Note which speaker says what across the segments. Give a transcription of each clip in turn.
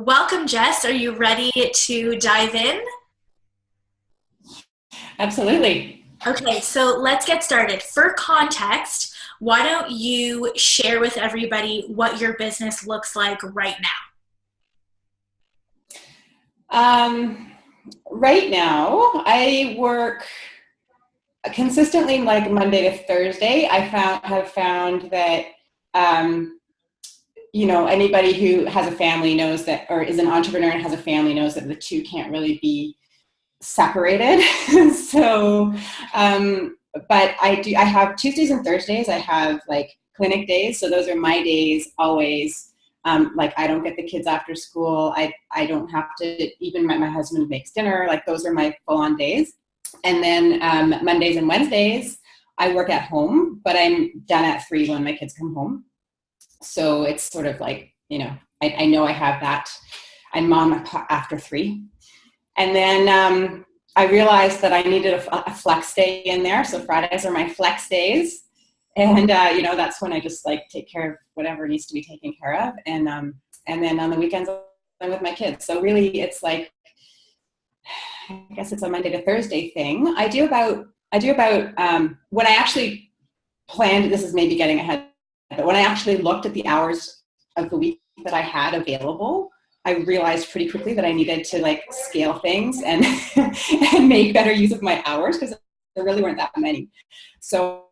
Speaker 1: Welcome, Jess. Are you ready to dive in?
Speaker 2: Absolutely.
Speaker 1: Okay, so let's get started. For context, why don't you share with everybody what your business looks like right
Speaker 2: now? Right now, I work consistently like Monday to Thursday. I have found that anybody who has a family knows that, or is an entrepreneur and has a family knows that the two can't really be separated. So, but I have Tuesdays and Thursdays. I have like clinic days. So those are my days always. Like I don't get the kids after school. I don't have to, even my husband makes dinner. Like those are my full-on days. And then Mondays and Wednesdays, I work at home, but I'm done at 3 when my kids come home. So it's sort of like, I know I have that. I'm mom after 3. And then I realized that I needed a flex day in there. So Fridays are my flex days. And, that's when I just like take care of whatever needs to be taken care of. And then on the weekends, I'm with my kids. So really it's like, I guess it's a Monday to Thursday thing. I do about when I actually planned, this is maybe getting ahead, but when I actually looked at the hours of the week that I had available, I realized pretty quickly that I needed to like scale things and and make better use of my hours because there really weren't that many. So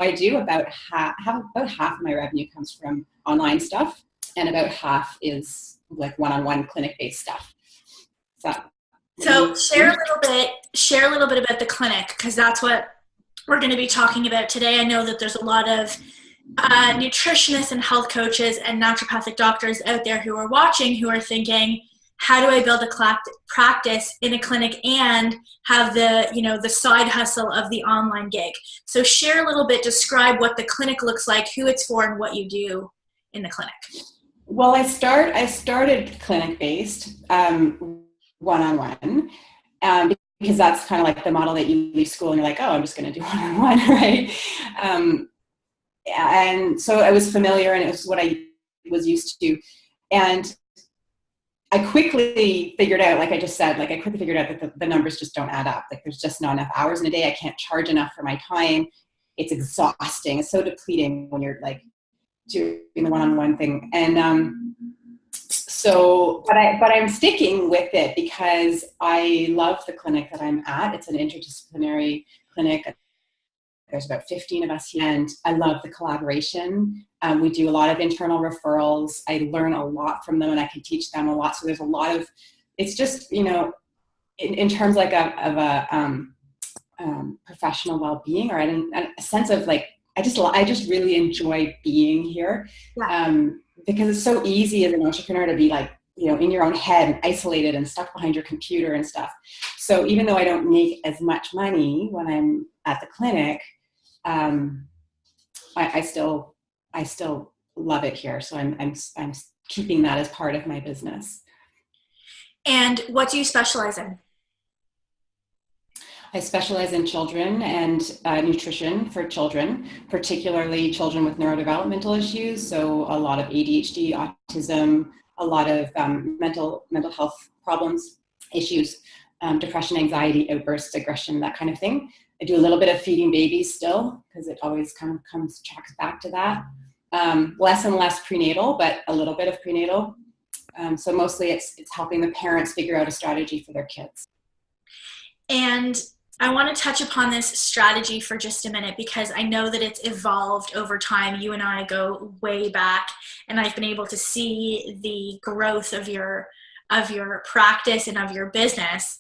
Speaker 2: I do about half of my revenue comes from online stuff, and about half is like one-on-one clinic-based stuff.
Speaker 1: So share a little bit about the clinic, because that's what we're going to be talking about today. I know that there's a lot of nutritionists and health coaches and naturopathic doctors out there who are watching who are thinking, how do I build a practice in a clinic and have the side hustle of the online gig? So share a little bit, describe what the clinic looks like, who it's for, and what you do in the clinic.
Speaker 2: Well, I started clinic-based, one-on-one, because that's kind of like the model that you leave school and you're like, oh, I'm just going to do one-on-one, right? And so I was familiar, and it was what I was used to. And I quickly figured out, like I just said, that the numbers just don't add up. Like there's just not enough hours in a day. I can't charge enough for my time. It's exhausting. It's so depleting when you're like doing the one-on-one thing. And but I'm sticking with it because I love the clinic that I'm at. It's an interdisciplinary clinic. There's about 15 of us here, and I love the collaboration. We do a lot of internal referrals. I learn a lot from them, and I can teach them a lot. So there's a lot of, it's just, in terms like of a professional well-being, or a sense of like, I just really enjoy being here.
Speaker 1: Yeah.
Speaker 2: Because it's so easy as an entrepreneur to be like, in your own head and isolated and stuck behind your computer and stuff. So even though I don't make as much money when I'm at the clinic, I still love it here. So I'm keeping that as part of my business.
Speaker 1: And what do you specialize in?
Speaker 2: I specialize in children and nutrition for children, particularly children with neurodevelopmental issues. So a lot of ADHD, autism, a lot of mental health problems, issues, depression, anxiety, outbursts, aggression, that kind of thing. I do a little bit of feeding babies still because it always kind of tracks back to that. Less and less prenatal, but a little bit of prenatal. So mostly it's helping the parents figure out a strategy for their kids.
Speaker 1: And I want to touch upon this strategy for just a minute because I know that it's evolved over time. You and I go way back, and I've been able to see the growth of your practice and of your business.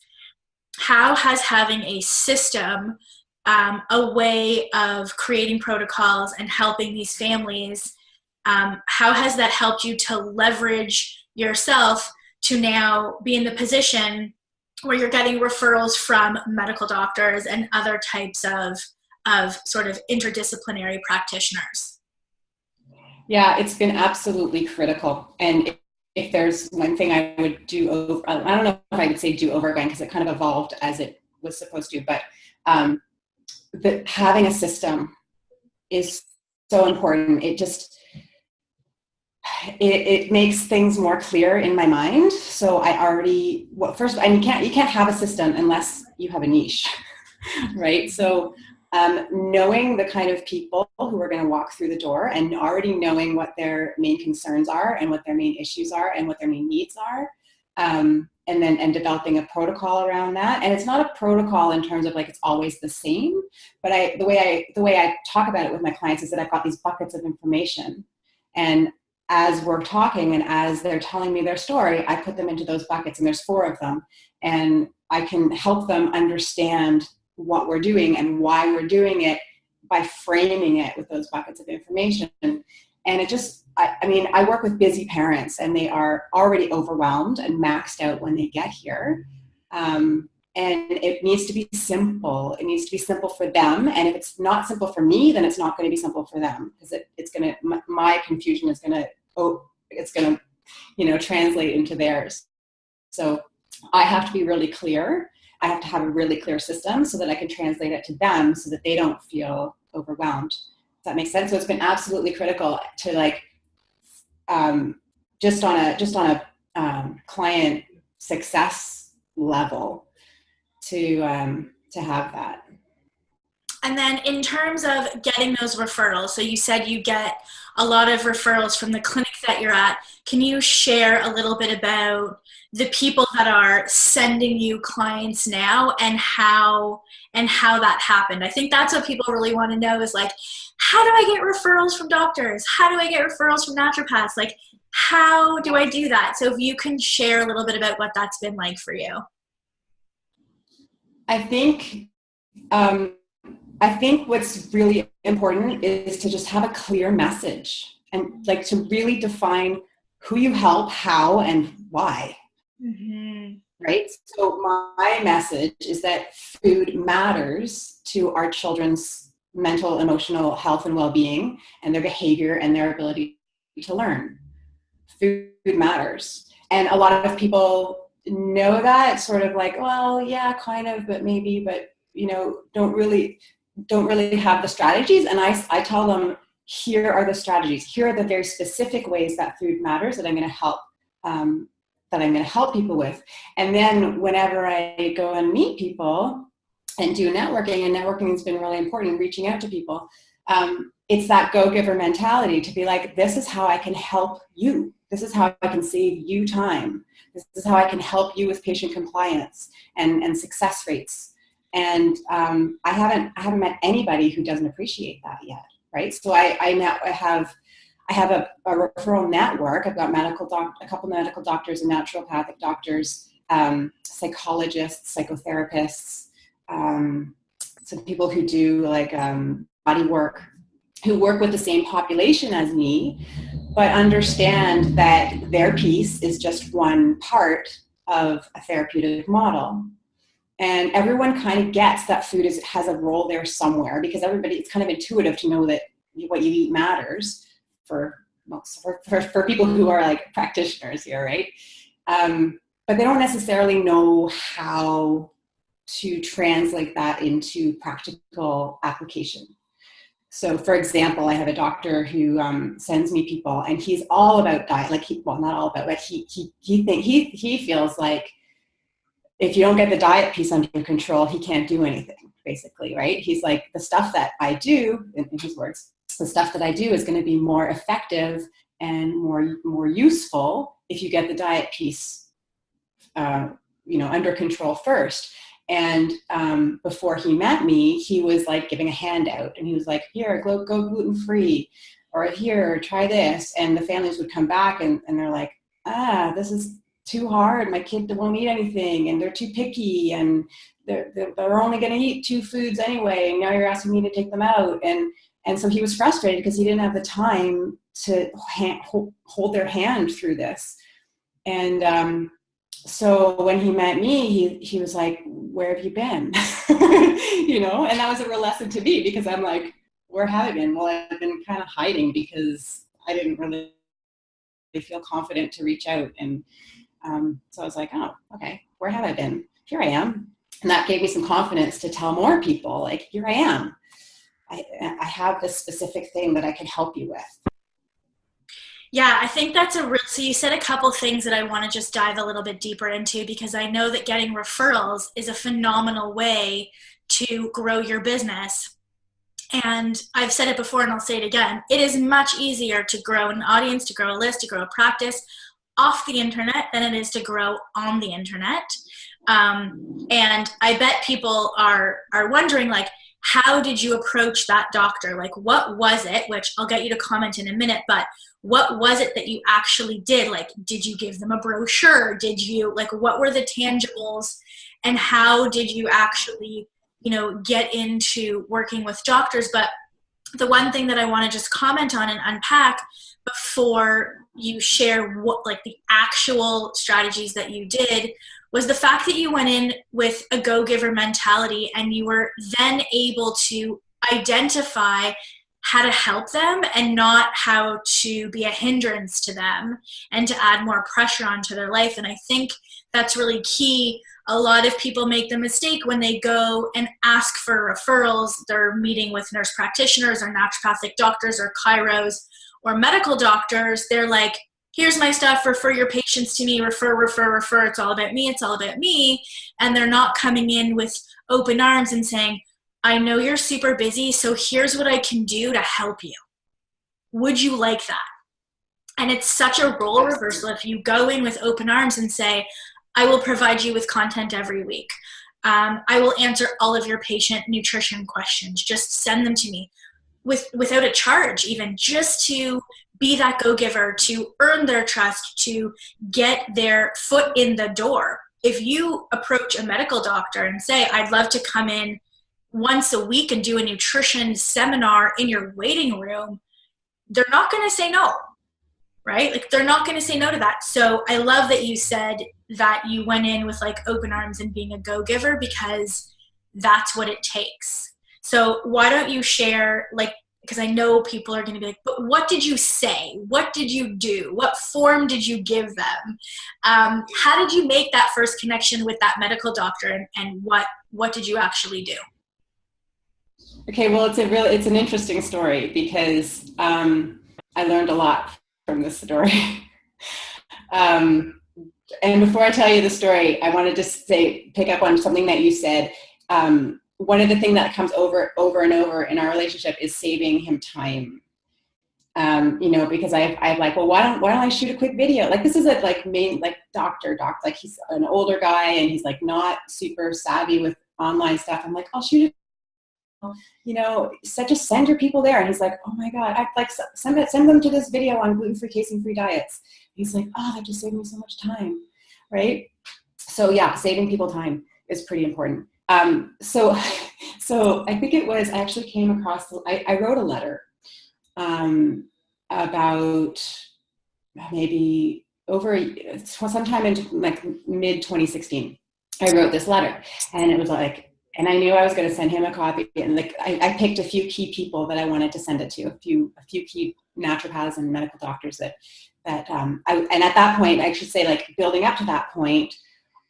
Speaker 1: How has having a system, a way of creating protocols and helping these families, how has that helped you to leverage yourself to now be in the position where you're getting referrals from medical doctors and other types of sort of interdisciplinary practitioners?
Speaker 2: Yeah, it's been absolutely critical. And if there's one thing I would do I don't know if I would say do over again because it kind of evolved as it was supposed to, but having a system is so important. it makes things more clear in my mind. So I already, first, and you can't have a system unless you have a niche, right? So knowing the kind of people who are going to walk through the door and already knowing what their main concerns are and what their main issues are and what their main needs are, and developing a protocol around that. And it's not a protocol in terms of like it's always the same, but the way I talk about it with my clients is that I've got these buckets of information, and as we're talking and as they're telling me their story, I put them into those buckets, and there's 4 of them, and I can help them understand what we're doing and why we're doing it by framing it with those buckets of information. And it just, I work with busy parents, and they are already overwhelmed and maxed out when they get here. And it needs to be simple. It needs to be simple for them. And if it's not simple for me, then it's not going to be simple for them, because it's going to, my confusion is going to, translate into theirs. So I have to be really clear. I have to have a really clear system so that I can translate it to them so that they don't feel overwhelmed. Does that make sense? So it's been absolutely critical to like, just on a client success level to have that.
Speaker 1: And then in terms of getting those referrals, so you said you get a lot of referrals from the clinic that you're at. Can you share a little bit about the people that are sending you clients now and how that happened? I think that's what people really want to know is like, how do I get referrals from doctors? How do I get referrals from naturopaths? Like, how do I do that? So if you can share a little bit about what that's been like for you.
Speaker 2: I think what's really important is to just have a clear message and like to really define who you help, how, and why. Mm-hmm. Right? So my message is that food matters to our children's mental, emotional health and well-being, and their behavior and their ability to learn. Food matters. And a lot of people know that, sort of like, well, yeah, kind of, but maybe, but don't really have the strategies. And I tell them, here are the strategies. Here are the very specific ways that food matters that I'm going to help people with. And then whenever I go and meet people and do networking, and networking has been really important, reaching out to people, it's that go-giver mentality to be like, this is how I can help you. This is how I can save you time. This is how I can help you with patient compliance and success rates. And I haven't met anybody who doesn't appreciate that yet, right? So I have a referral network. I've got a couple medical doctors and naturopathic doctors, psychologists, psychotherapists, some people who do like body work, who work with the same population as me, but understand that their piece is just one part of a therapeutic model. And everyone kind of gets that food has a role there somewhere, because it's kind of intuitive to know that what you eat matters for people who are like practitioners here, right? But they don't necessarily know how to translate that into practical application. So for example, I have a doctor who sends me people, and he's all about diet, not all about, but he feels like if you don't get the diet piece under control, he can't do anything, basically, right? He's like, the stuff that I do, in his words, the stuff that I do is going to be more effective and more useful if you get the diet piece, under control first. And before he met me, he was like giving a handout, and he was like, here, go gluten-free, or here, try this. And the families would come back and they're like, this is too hard. My kid won't eat anything, and they're too picky, and they're only going to eat 2 foods anyway, and now you're asking me to take them out. And so he was frustrated because he didn't have the time to hold their hand through this. And so when he met me, he was like, where have you been? And that was a real lesson to me, because I'm like, where have I been? Well, I've been kind of hiding because I didn't really feel confident to reach out. And so I was like, oh, okay, where have I been? Here I am. And that gave me some confidence to tell more people, like, here I am. I have this specific thing that I can help you with.
Speaker 1: Yeah, I think that's a real, so you said a couple things that I want to just dive a little bit deeper into because I know that getting referrals is a phenomenal way to grow your business. And I've said it before and I'll say it again. It is much easier to grow an audience, to grow a list, to grow a practice off the internet than it is to grow on the internet. And I bet people are wondering, like, how did you approach that doctor? Like, what was it, which I'll get you to comment in a minute, but what was it that you actually did? Like, did you give them a brochure? Did you, like, what were the tangibles? And how did you actually, get into working with doctors? But the one thing that I want to just comment on and unpack before you share what, like, the actual strategies that you did, was the fact that you went in with a go-giver mentality and you were then able to identify how to help them and not how to be a hindrance to them and to add more pressure onto their life. And I think that's really key. A lot of people make the mistake when they go and ask for referrals. They're meeting with nurse practitioners or naturopathic doctors or chiros or medical doctors. They're like, here's my stuff, refer your patients to me, refer, it's all about me, it's all about me. And they're not coming in with open arms and saying, I know you're super busy, so here's what I can do to help you. Would you like that? And it's such a role reversal if you go in with open arms and say, I will provide you with content every week. I will answer all of your patient nutrition questions. Just send them to me without a charge, even just to be that go-giver, to earn their trust, to get their foot in the door. If you approach a medical doctor and say, I'd love to come in once a week and do a nutrition seminar in your waiting room, they're not going to say no, right? Like, they're not going to say no to that. So I love that you said that you went in with, like, open arms and being a go-giver, because that's what it takes. So why don't you share, like, because I know people are going to be like, but what did you say? What did you do? What form did you give them? How did you make that first connection with that medical doctor, and what did you actually do?
Speaker 2: Okay, well, it's an interesting story because I learned a lot from this story. And before I tell you the story, I wanted to pick up on something that you said. One of the things that comes over and over in our relationship is saving him time. Because I've like, well, why don't I shoot a quick video? Like, this is a doctor, like, he's an older guy and he's like not super savvy with online stuff. I'm like, I'll shoot it. Just send your people there. And he's like, oh my God, I like send them to this video on gluten-free, casein-free diets. He's like, oh, that just saved me so much time. Right. So yeah, saving people time is pretty important. So I think I actually came across, I wrote a letter, about maybe sometime in like mid 2016, I wrote this letter, and it was like, and I knew I was going to send him a copy, and like I picked a few key people that I wanted to send it to, a few key naturopaths and medical doctors and at that point, I should say, like, building up to that point,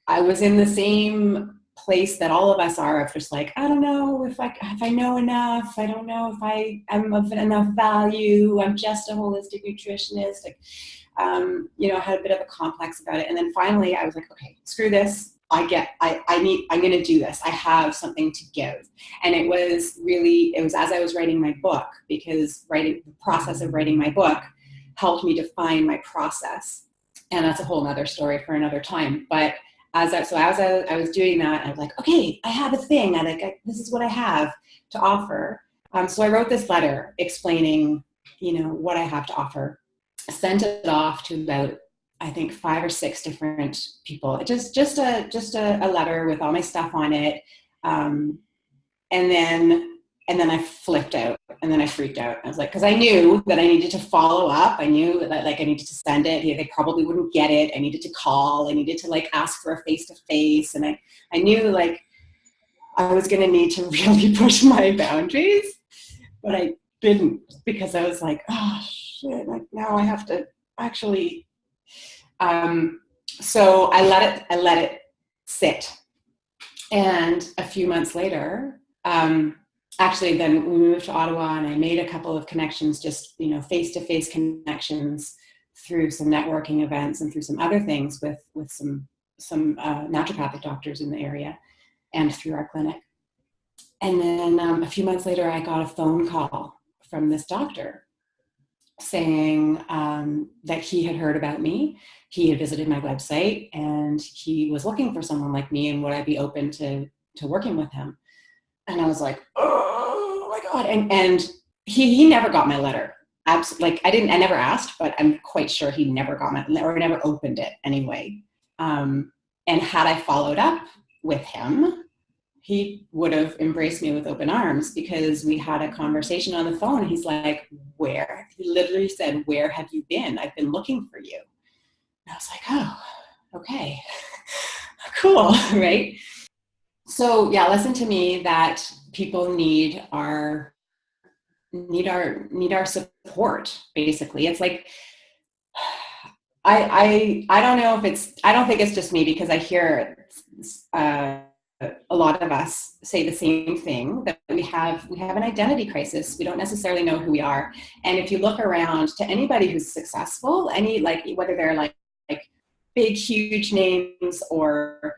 Speaker 2: I was in the same place that all of us are, of just like, I don't know if I know enough. I don't know if I'm of enough value. I'm just a holistic nutritionist. Like, I had a bit of a complex about it. And then finally I was like, okay, screw this. I'm going to do this. I have something to give. And it was as I was writing my book, because the process of writing my book helped me define my process. And that's a whole nother story for another time. But as I was doing that, I was like, okay, I have a thing. This is what I have to offer. So I wrote this letter explaining, what I have to offer. Sent it off to about, I think, 5 or 6 different people. Just a letter with all my stuff on it. And then I flipped out, and then I freaked out. I was like, because I knew that I needed to follow up. I knew that, like, I needed to send it. They probably wouldn't get it. I needed to call. I needed to, like, ask for a face-to-face. And I knew, like, I was going to need to really push my boundaries, but I didn't, because I was like, oh shit, like, now I have to actually, so I let it sit. And a few months later, actually, then we moved to Ottawa, and I made a couple of connections, just, face-to-face connections through some networking events and through some other things with some naturopathic doctors in the area and through our clinic. And then a few months later, I got a phone call from this doctor saying that he had heard about me. He had visited my website and he was looking for someone like me, and would I be open to working with him? And I was like, oh my God. And he never got my letter. Like I never asked, but I'm quite sure he never got my, or never opened it anyway. And had I followed up with him, he would have embraced me with open arms, because we had a conversation on the phone. He's like, he literally said, where have you been? I've been looking for you. And I was like, oh, okay, cool, right? So yeah, listen to me that people need our support, basically. It's like, I don't know if I don't think it's just me, because I hear a lot of us say the same thing, that we have an identity crisis. We don't necessarily know who we are. And if you look around to anybody who's successful, whether they're like big, huge names, or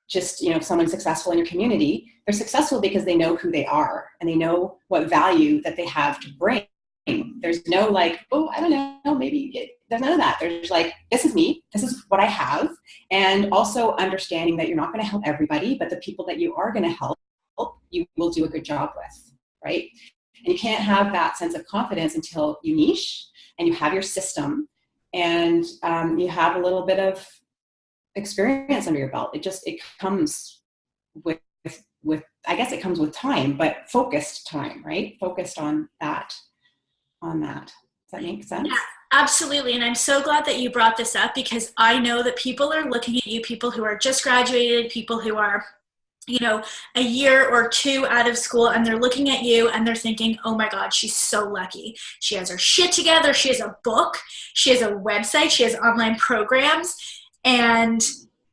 Speaker 2: just, someone successful in your community, they're successful because they know who they are and they know what value that they have to bring. There's no like, oh, I don't know, maybe there's none of that. There's like, this is me, this is what I have. And also understanding that you're not going to help everybody, but the people that you are going to help, you will do a good job with, right? And you can't have that sense of confidence until you niche and you have your system and you have a little bit of experience under your belt. It comes with, I guess it comes with time, but focused time, right? Focused on that. Does that make sense?
Speaker 1: Yeah, absolutely. And I'm so glad that you brought this up, because I know that people are looking at you, people who are just graduated, people who are, a year or two out of school, and they're looking at you and they're thinking, oh my God, she's so lucky. She has her shit together. She has a book. She has a website. She has online programs. And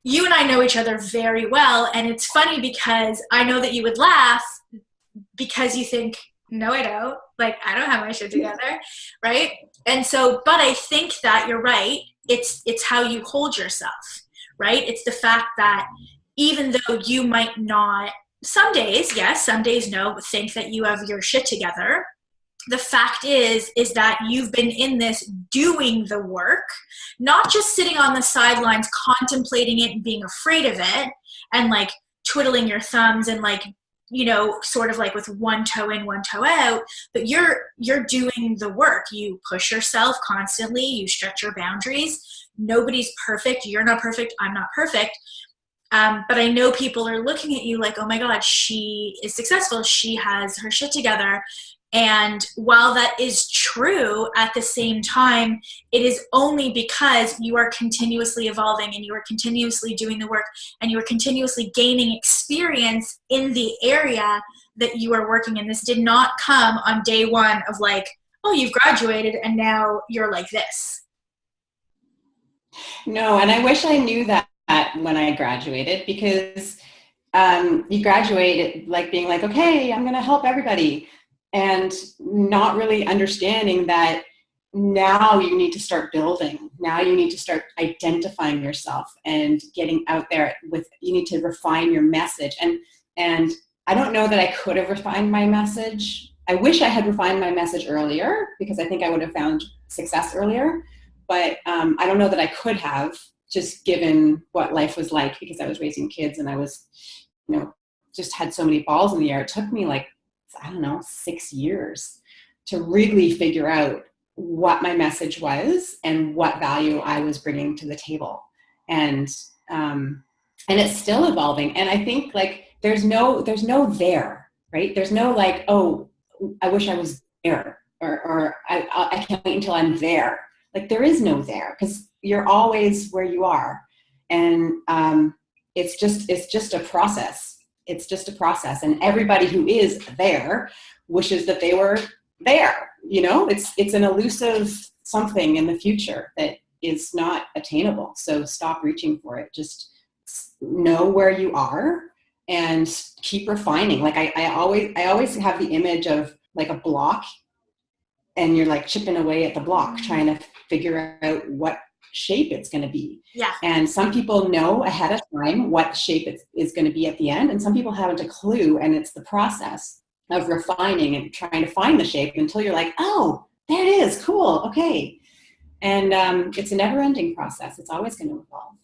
Speaker 1: you and I know each other very well. And it's funny because I know that you would laugh because you think, no, I don't. Like, I don't have my shit together, right? And so, but I think that you're right. It's how you hold yourself, right? It's the fact that even though you might not, some days, yes, some days no, think that you have your shit together, the fact is that you've been in this doing the work, not just sitting on the sidelines contemplating it and being afraid of it and like twiddling your thumbs and like, sort of like with one toe in, one toe out, but you're doing the work. You push yourself constantly. You stretch your boundaries. Nobody's perfect. You're not perfect. I'm not perfect. But I know people are looking at you like, oh my God, she is successful. She has her shit together. And while that is true, at the same time, it is only because you are continuously evolving and you are continuously doing the work and you are continuously gaining experience in the area that you are working in. This did not come on day one of like, oh, you've graduated and now you're like this.
Speaker 2: No, and I wish I knew that when I graduated, because you graduate like being like, okay, I'm going to help everybody. And not really understanding that now you need to start building. Now you need to start identifying yourself and getting out there you need to refine your message. And I don't know that I could have refined my message. I wish I had refined my message earlier, because I think I would have found success earlier. But I don't know that I could have, just given what life was like, because I was raising kids and I was, just had so many balls in the air. It took me like, I don't know, 6 years to really figure out what my message was and what value I was bringing to the table. And it's still evolving. And I think like, there's no there, right? There's no like, oh, I wish I was there, or I can't wait until I'm there. Like there is no there, because you're always where you are. And it's just a process. It's just a process. And everybody who is there wishes that they were there. It's an elusive something in the future that is not attainable. So stop reaching for it. Just know where you are and keep refining. Like I always have the image of like a block and you're like chipping away at the block, trying to figure out what shape it's going to be.
Speaker 1: Yeah.
Speaker 2: And some people know ahead of time what shape it is going to be at the end, and some people haven't a clue, and it's the process of refining and trying to find the shape until you're like, oh, there it is, cool, okay. And it's a never-ending process. It's always going to evolve.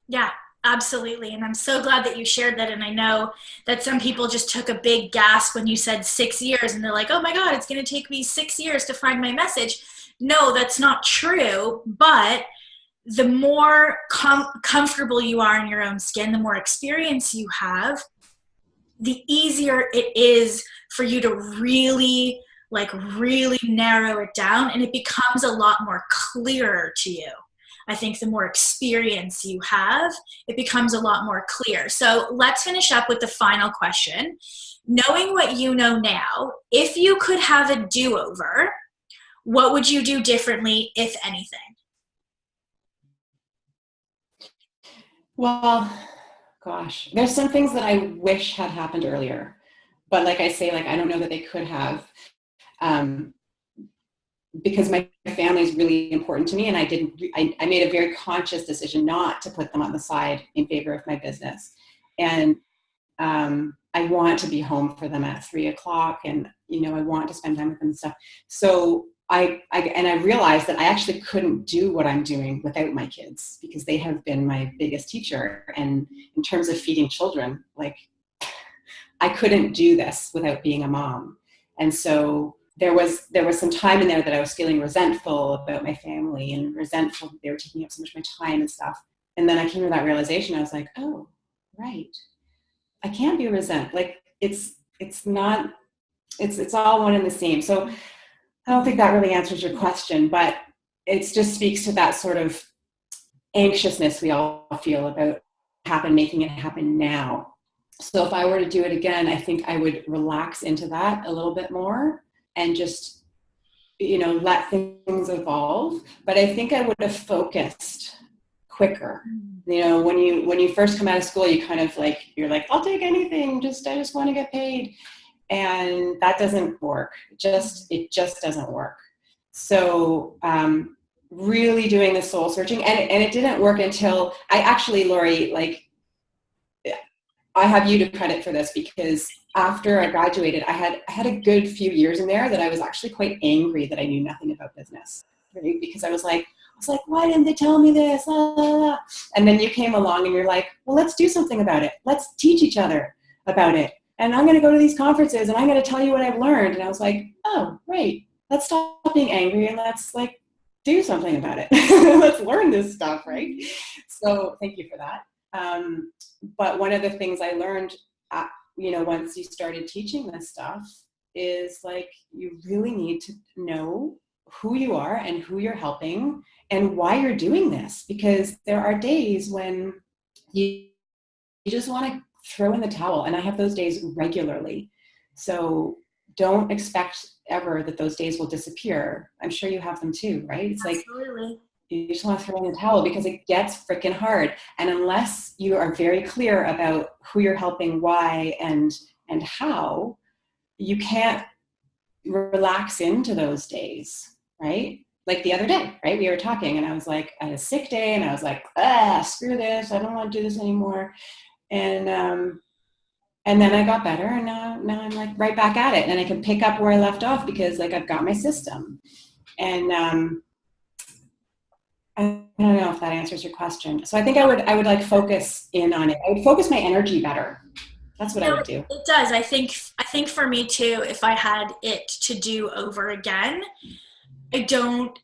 Speaker 1: Yeah, absolutely. And I'm so glad that you shared that. And I know that some people just took a big gasp when you said 6 years, and they're like, oh my God, it's going to take me 6 years to find my message. No, that's not true. But the more comfortable you are in your own skin, the more experience you have, the easier it is for you to really narrow it down, and it becomes a lot more clearer to you. I think the more experience you have, it becomes a lot more clear. So let's finish up with the final question. Knowing what you know now, if you could have a do-over, what would you do differently, if anything?
Speaker 2: Well, gosh, there's some things that I wish had happened earlier, but like I say, like, I don't know that they could have, because my family is really important to me, and I made a very conscious decision not to put them on the side in favor of my business. And I want to be home for them at 3:00, and, you know, I want to spend time with them and stuff. So I realized that I actually couldn't do what I'm doing without my kids, because they have been my biggest teacher. And in terms of feeding children, like, I couldn't do this without being a mom. And so there was some time in there that I was feeling resentful about my family, and resentful that they were taking up so much of my time and stuff. And then I came to that realization. I was like, oh, right. I can't be like, it's all one and the same. So I don't think that really answers your question, but it just speaks to that sort of anxiousness we all feel about making it happen now. So if I were to do it again, I think I would relax into that a little bit more and just, you know, let things evolve. But I think I would have focused quicker. You know, when you first come out of school, you kind of like, you're like, I'll take anything, I just want to get paid. And that doesn't work. It just doesn't work. So really doing the soul searching, and it didn't work until I actually, Lori, like, I have you to credit for this, because after I graduated, I had a good few years in there that I was actually quite angry that I knew nothing about business, right? Because I was like, why didn't they tell me this? La, la, la. And then you came along and you're like, well, let's do something about it. Let's teach each other about it. And I'm going to go to these conferences and I'm going to tell you what I've learned. And I was like, oh, right. Let's stop being angry and let's, like, do something about it. Let's learn this stuff, right? So thank you for that. But one of the things I learned, you know, once you started teaching this stuff is, like, you really need to know who you are and who you're helping and why you're doing this, because there are days when you just want to throw in the towel, and I have those days regularly. So don't expect ever that those days will disappear. I'm sure you have them too, right? It's
Speaker 1: Absolutely.
Speaker 2: like, you just want to throw in the towel because it gets freaking hard. And unless you are very clear about who you're helping, why, and how, you can't relax into those days, right? Like the other day, right? We were talking and I was like, I had a sick day and I was like, screw this. I don't want to do this anymore. And then I got better, and now I'm like right back at it, and I can pick up where I left off because, like, I've got my system. And I don't know if that answers your question. So I think I would like focus in on it. I would focus my energy better. That's what I would do.
Speaker 1: It does. I think for me too, if I had it to do over again, I don't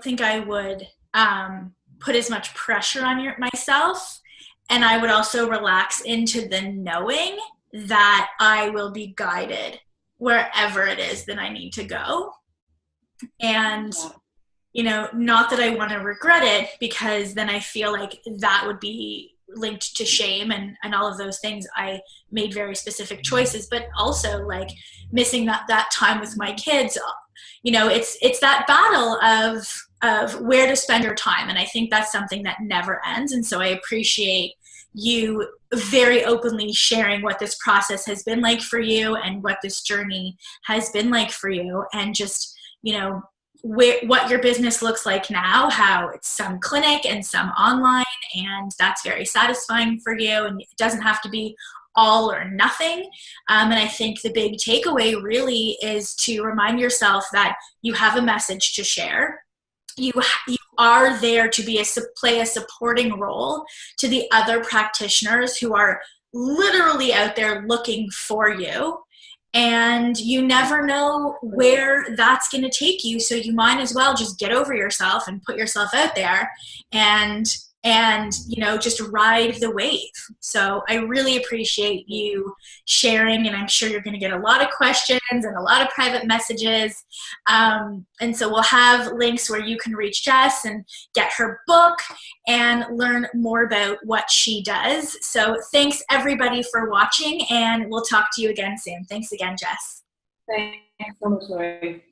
Speaker 1: think I would put as much pressure on myself. And I would also relax into the knowing that I will be guided wherever it is that I need to go. And, you know, not that I want to regret it, because then I feel like that would be linked to shame and all of those things. I made very specific choices, but also, like, missing that time with my kids. You know, it's that battle of where to spend your time. And I think that's something that never ends. And so I appreciate you very openly sharing what this process has been like for you and what this journey has been like for you, and just, what your business looks like now, how it's some clinic and some online, and that's very satisfying for you, and it doesn't have to be all or nothing. And I think the big takeaway really is to remind yourself that you have a message to share. You are there to play a supporting role to the other practitioners who are literally out there looking for you. And you never know where that's going to take you. So you might as well just get over yourself and put yourself out there and just ride the wave. So I really appreciate you sharing, and I'm sure you're going to get a lot of questions and a lot of private messages. And so we'll have links where you can reach Jess and get her book and learn more about what she does. So thanks everybody for watching, and we'll talk to you again soon. Thanks again, Jess.
Speaker 2: Thanks so much, Lori.